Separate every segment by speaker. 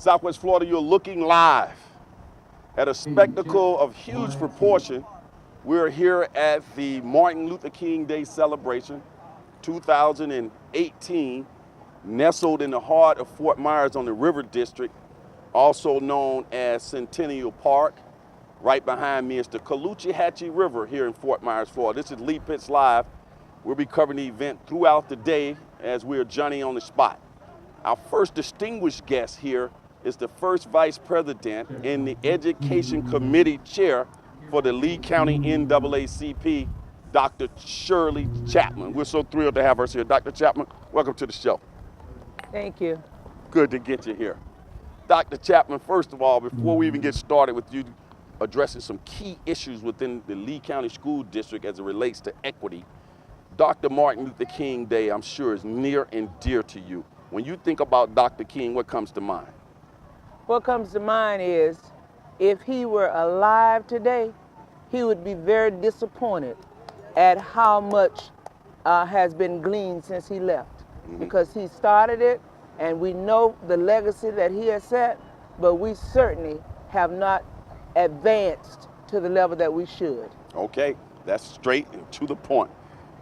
Speaker 1: Southwest Florida, you're looking live at a spectacle of huge proportion. We're here at the Martin Luther King Day Celebration 2018, nestled in the heart of Fort Myers on the River District, also known as Centennial Park. Right behind me is the Caloochee River here in Fort Myers, Florida. This is Lee Pitts Live. We'll be covering the event throughout the day as we're journeying on the spot. Our first distinguished guest here is the first Vice President and the Education Committee Chair for the Lee County NAACP, Dr. Shirley Chapman. We're so thrilled to have her here. Dr. Chapman, welcome to the show.
Speaker 2: Thank you.
Speaker 1: Good to get you here. Dr. Chapman, first of all, before we even get started with you addressing some key issues within the Lee County School District as it relates to equity, Dr. Martin Luther King Day, I'm sure, is near and dear to you. When you think about Dr. King, what comes to mind?
Speaker 2: What comes to mind is, if he were alive today, he would be very disappointed at how much has been gleaned since he left. Because he started it, and we know the legacy that he has set, but we certainly have not advanced to the level that we should.
Speaker 1: Okay, that's straight and to the point.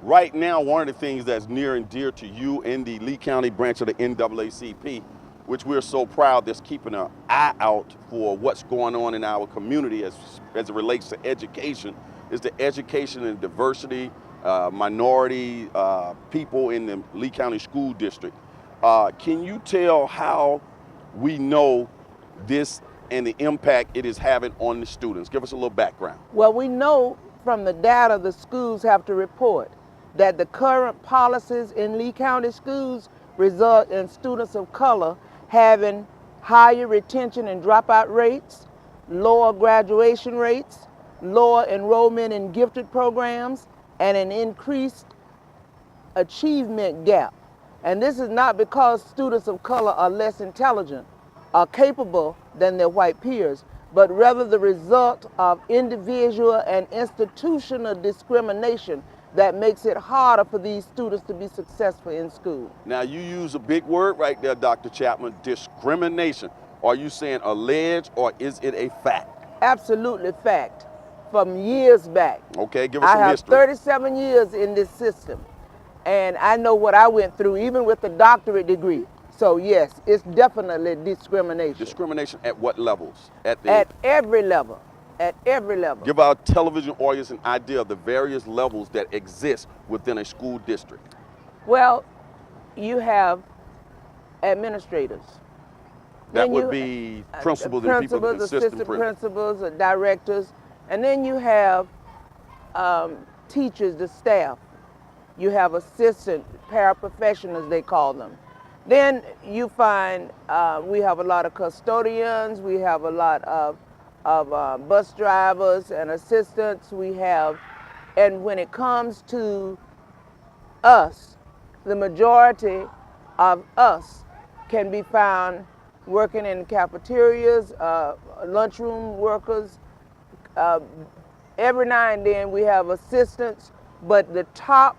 Speaker 1: Right now, one of the things that's near and dear to you in the Lee County branch of the NAACP, which we're so proud that's keeping an eye out for what's going on in our community as it relates to education, is the education and diversity, minority people in the Lee County School District. Can you tell how we know this and the impact it is having on the students? Give us a little background.
Speaker 2: Well, we know from the data the schools have to report that the current policies in Lee County schools result in students of color having higher retention and dropout rates, lower graduation rates, lower enrollment in gifted programs, and an increased achievement gap. And this is not because students of color are less intelligent or capable than their white peers, but rather the result of individual and institutional discrimination that makes it harder for these students to be successful in school.
Speaker 1: Now, you use a big word right there, Dr. Chapman, discrimination. Are you saying alleged, or is it a fact?
Speaker 2: Absolutely fact. From years back.
Speaker 1: Okay, give us some history.
Speaker 2: I have 37 years in this system, and I know what I went through, even with a doctorate degree. So yes, it's definitely discrimination.
Speaker 1: Discrimination at what levels?
Speaker 2: At every level. At every level.
Speaker 1: Give our television audience an idea of the various levels that exist within a school district.
Speaker 2: Well, you have administrators.
Speaker 1: That would be principals and people,
Speaker 2: assistant principals, directors, and then you have teachers, the staff. You have assistant paraprofessionals, they call them. Then you find we have a lot of custodians, we have a lot of bus drivers and assistants we have, and when it comes to us, the majority of us can be found working in cafeterias, lunchroom workers. Every now and then we have assistants, but the top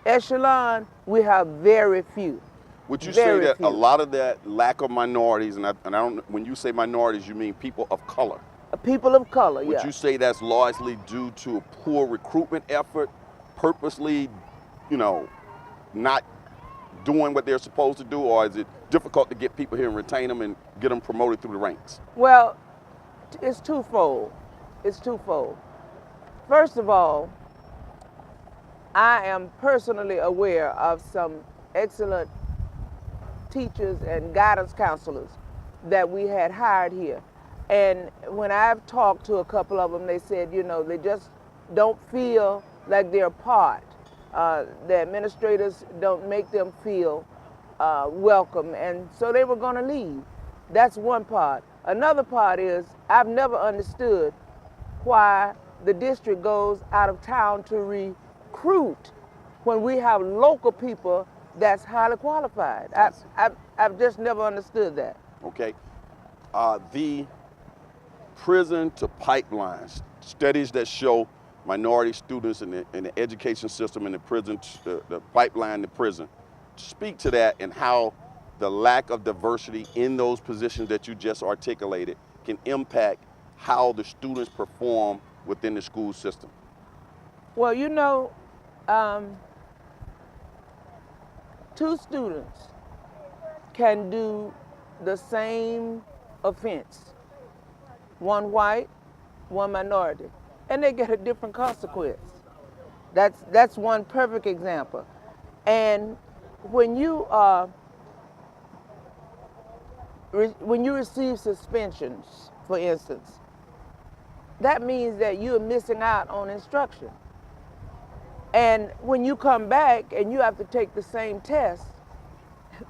Speaker 2: echelon, we have very few.
Speaker 1: Would you say that a lot of that lack of minorities, and I don't, when you say minorities, you mean people of color?
Speaker 2: People of color, yeah.
Speaker 1: Would you say that's largely due to a poor recruitment effort, purposely, not doing what they're supposed to do, or is it difficult to get people here and retain them and get them promoted through the ranks?
Speaker 2: Well, it's twofold. It's twofold. First of all, I am personally aware of some excellent teachers and guidance counselors that we had hired here. And when I've talked to a couple of them, they said, they just don't feel like they're part. The administrators don't make them feel welcome, and so they were going to leave. That's one part. Another part is I've never understood why the district goes out of town to recruit when we have local people that's highly qualified. I've just never understood that.
Speaker 1: Okay. The prison to pipelines, studies that show minority students in the education system in the prison, the pipeline to prison. Speak to that and how the lack of diversity in those positions that you just articulated can impact how the students perform within the school system?
Speaker 2: Well, two students can do the same offense, one white, one minority, and they get a different consequence. That's one perfect example. And when you receive suspensions, for instance, that means that you're missing out on instruction. And when you come back and you have to take the same test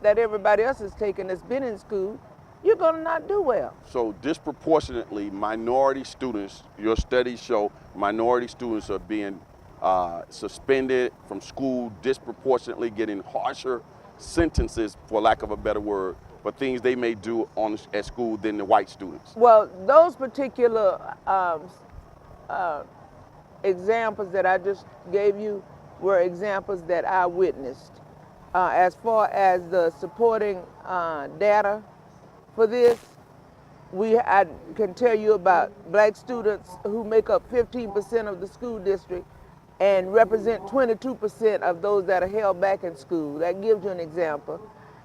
Speaker 2: that everybody else is taking that's been in school, you're going to not do well.
Speaker 1: So disproportionately, minority students, your studies show minority students are being suspended from school disproportionately, getting harsher sentences, for lack of a better word, for things they may do at school than the white students.
Speaker 2: Well, those particular examples that I just gave you were examples that I witnessed. As far as the supporting data for this, I can tell you about black students who make up 15% of the school district and represent 22% of those that are held back in school. That gives you an example.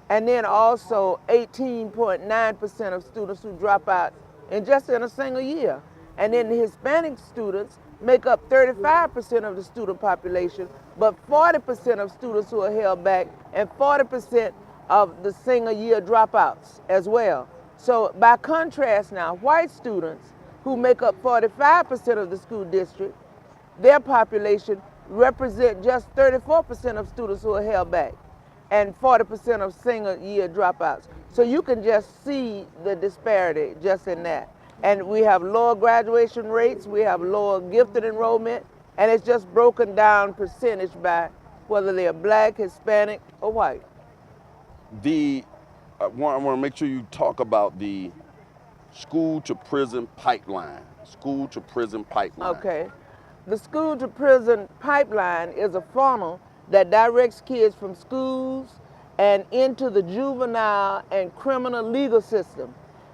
Speaker 2: And then also 18.9% of students who drop out in a single year. And then the Hispanic students make up 35% of the student population, but 40% of students who are held back and 40% of the single year dropouts as well. So by contrast now, white students who make up 45% of the school district, their population represent just 34% of students who are held back and 40% of single year dropouts. So you can just see the disparity just in that. And we have lower graduation rates, we have lower gifted enrollment, and it's just broken down percentage by whether they're black, Hispanic, or white.
Speaker 1: I want to make sure you talk about the school to prison pipeline. School to prison pipeline.
Speaker 2: Okay. The school to prison pipeline is a funnel that directs kids from schools and into the juvenile and criminal legal system.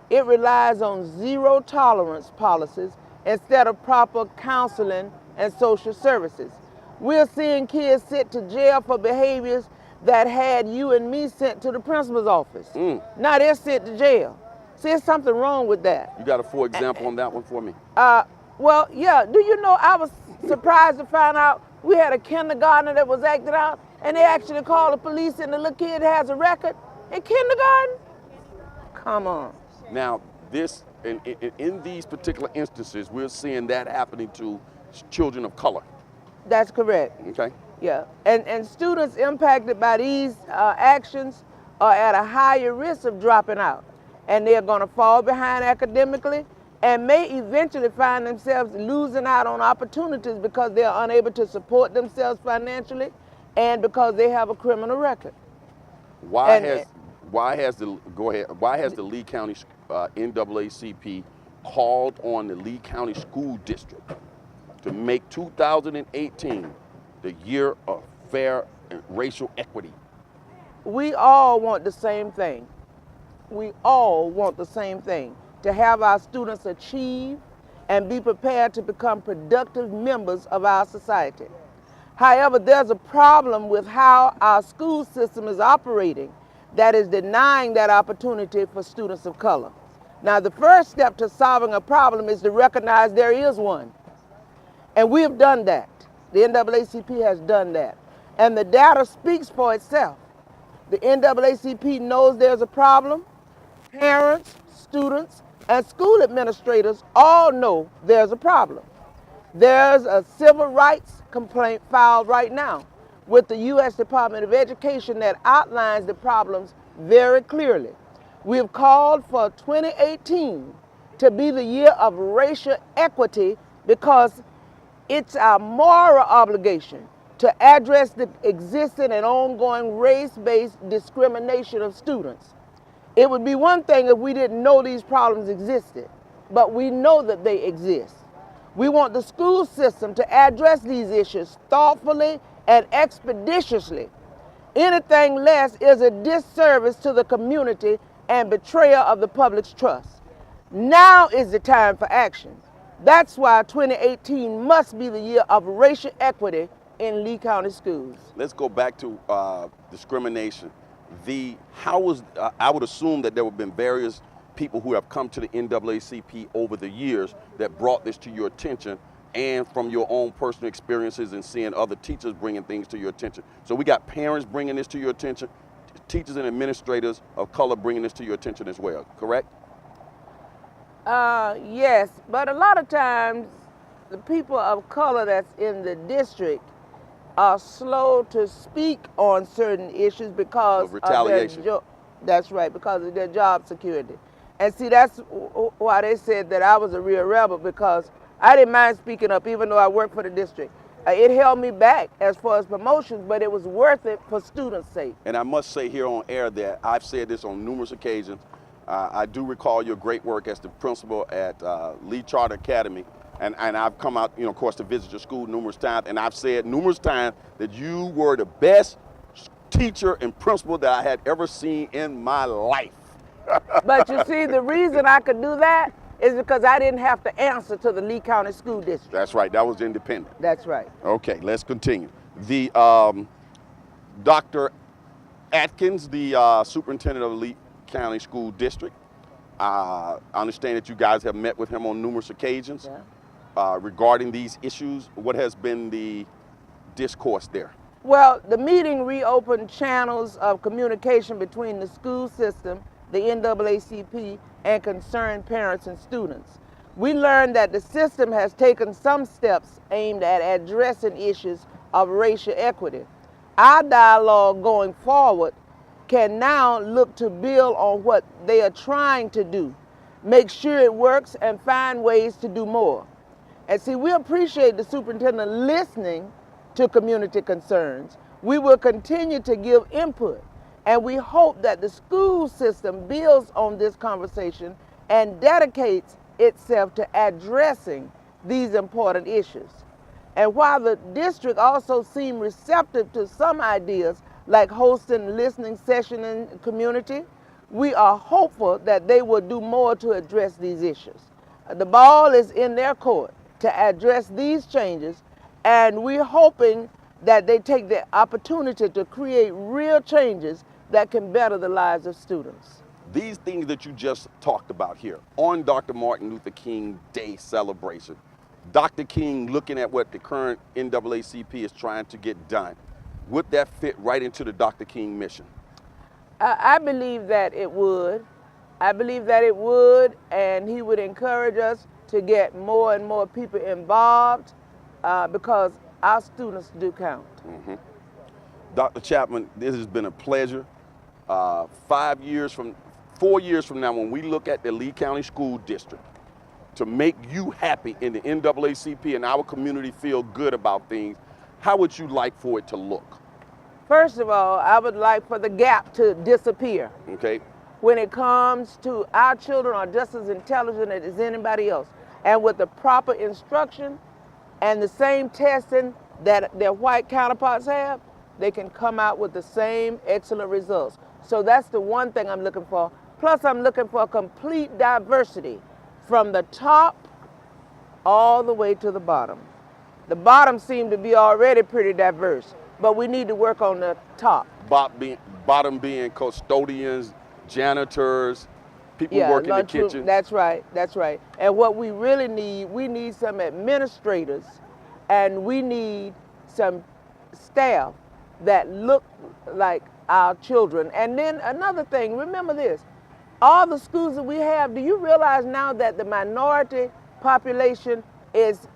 Speaker 2: It relies on zero tolerance policies instead of proper counseling and social services. We're seeing kids sit to jail for behaviors that had you and me sent to the principal's office. Now they're sent to jail. See, there's something wrong with that.
Speaker 1: You got a full example on that one for me?
Speaker 2: Well, yeah. Do you know, I was surprised to find out we had a kindergartner that was acting out, and they actually called the police, and the little kid has a record in kindergarten? Come on.
Speaker 1: Now, this in these particular instances, we're seeing that happening to children of color.
Speaker 2: That's correct.
Speaker 1: Okay.
Speaker 2: Yeah, and students impacted by these actions are at a higher risk of dropping out, and they're going to fall behind academically and may eventually find themselves losing out on opportunities because they're unable to support themselves financially and because they have a criminal record.
Speaker 1: Why has the Lee County NAACP called on the Lee County School District to make 2018 the year of fair and racial equity?
Speaker 2: We all want the same thing. We all want the same thing, to have our students achieve and be prepared to become productive members of our society. However, there's a problem with how our school system is operating that is denying that opportunity for students of color. Now, the first step to solving a problem is to recognize there is one. And we have done that. The NAACP has done that. And the data speaks for itself. The NAACP knows there's a problem. Parents, students, and school administrators all know there's a problem. There's a civil rights complaint filed right now with the U.S. Department of Education that outlines the problems very clearly. We've called for 2018 to be the year of racial equity because it's our moral obligation to address the existing and ongoing race-based discrimination of students. It would be one thing if we didn't know these problems existed, but we know that they exist. We want the school system to address these issues thoughtfully and expeditiously. Anything less is a disservice to the community and betrayal of the public's trust. Now is the time for action. That's why 2018 must be the year of racial equity in Lee County schools.
Speaker 1: Let's go back to discrimination. I would assume that there have been various people who have come to the NAACP over the years that brought this to your attention, and from your own personal experiences and seeing other teachers bringing things to your attention. So we got parents bringing this to your attention, teachers and administrators of color bringing this to your attention as well, correct?
Speaker 2: Yes, but a lot of times the people of color that's in the district are slow to speak on certain issues because
Speaker 1: of retaliation.
Speaker 2: That's right, because of their job security. And see, that's why they said that I was a real rebel, because I didn't mind speaking up even though I worked for the district. It held me back as far as promotions, but it was worth it for students' sake.
Speaker 1: And I must say here on air that I've said this on numerous occasions. I do recall your great work as the principal at Lee Charter Academy, and I've come out, of course, to visit your school numerous times, and I've said numerous times that you were the best teacher and principal that I had ever seen in my life.
Speaker 2: But you see, the reason I could do that is because I didn't have to answer to the Lee County School District.
Speaker 1: That's right, that was independent.
Speaker 2: That's right.
Speaker 1: Okay, let's continue. The Dr. Atkins, the superintendent of the Lee County School District, I understand that you guys have met with him on numerous occasions regarding these issues. What has been the discourse there?
Speaker 2: Well, the meeting reopened channels of communication between the school system, the NAACP, and concerned parents and students. We learned that the system has taken some steps aimed at addressing issues of racial equity. Our dialogue going forward can now look to build on what they are trying to do, make sure it works, and find ways to do more. And see, we appreciate the superintendent listening to community concerns. We will continue to give input, and we hope that the school system builds on this conversation and dedicates itself to addressing these important issues. And while the district also seemed receptive to some ideas like hosting listening session in the community, we are hopeful that they will do more to address these issues. The ball is in their court to address these changes, and we're hoping that they take the opportunity to create real changes that can better the lives of students.
Speaker 1: These things that you just talked about here on Dr. Martin Luther King Day Celebration, Dr. King looking at what the current NAACP is trying to get done, would that fit right into the Dr. King mission?
Speaker 2: I believe that it would. I believe that it would, and he would encourage us to get more and more people involved because our students do count.
Speaker 1: Mm-hmm. Dr. Chapman, this has been a pleasure. 4 years from now, when we look at the Lee County School District, to make you happy in the NAACP and our community feel good about things, how would you like for it to look?
Speaker 2: First of all, I would like for the gap to disappear.
Speaker 1: Okay.
Speaker 2: When it comes to our children are just as intelligent as anybody else. And with the proper instruction and the same testing that their white counterparts have, they can come out with the same excellent results. So that's the one thing I'm looking for. Plus, I'm looking for complete diversity from the top all the way to the bottom. The bottom seemed to be already pretty diverse, but we need to work on the top.
Speaker 1: Bottom being custodians, janitors, people working in the kitchen.
Speaker 2: That's right, that's right. And what we really need, we need some administrators, and we need some staff that look like our children. And then another thing, remember this, all the schools that we have, do you realize now that the minority population has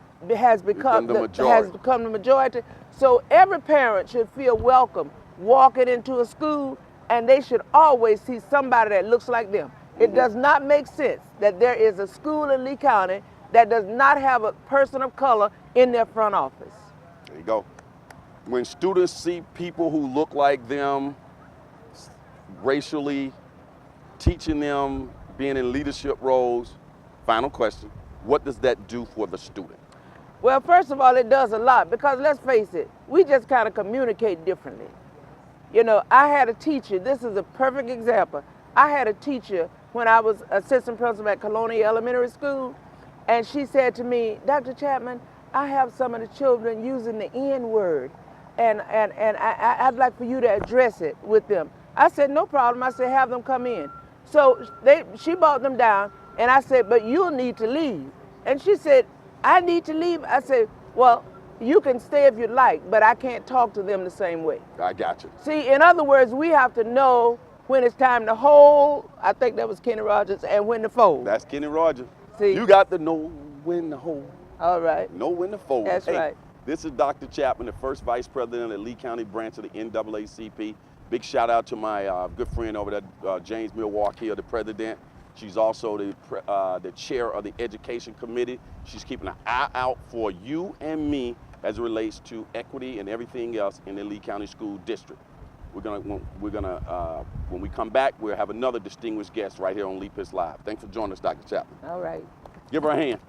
Speaker 2: become the majority? So every parent should feel welcome walking into a school, and they should always see somebody that looks like them. It does not make sense that there is a school in Lee County that does not have a person of color in their front office.
Speaker 1: There you go. When students see people who look like them racially, teaching them, being in leadership roles, final question, what does that do for the student?
Speaker 2: Well, first of all, it does a lot, because let's face it, we just kind of communicate differently. You know, I had a teacher, this is a perfect example. I had a teacher when I was assistant principal at Colonial Elementary School, and she said to me, Dr. Chapman, I have some of the children using the N word, and I'd like for you to address it with them. I said, no problem. I said, have them come in. So she brought them down, and I said, but you'll need to leave. And she said, I need to leave? I said, well, you can stay if you like, but I can't talk to them the same way.
Speaker 1: I got you.
Speaker 2: See, in other words, we have to know when it's time to hold, I think that was Kenny Rogers, and when to fold.
Speaker 1: That's Kenny Rogers.
Speaker 2: See?
Speaker 1: You got to know when to hold.
Speaker 2: All right.
Speaker 1: Know when to fold.
Speaker 2: That's right.
Speaker 1: This is Dr. Chapman, the first vice president of the Lee County branch of the NAACP. Big shout out to my good friend over there, James Milwaukee, the president. She's also the chair of the education committee. She's keeping an eye out for you and me as it relates to equity and everything else in the Lee County School District. When we come back, we'll have another distinguished guest right here on Lee Pitts Live. Thanks for joining us, Dr. Chapman.
Speaker 2: All right.
Speaker 1: Give her a hand.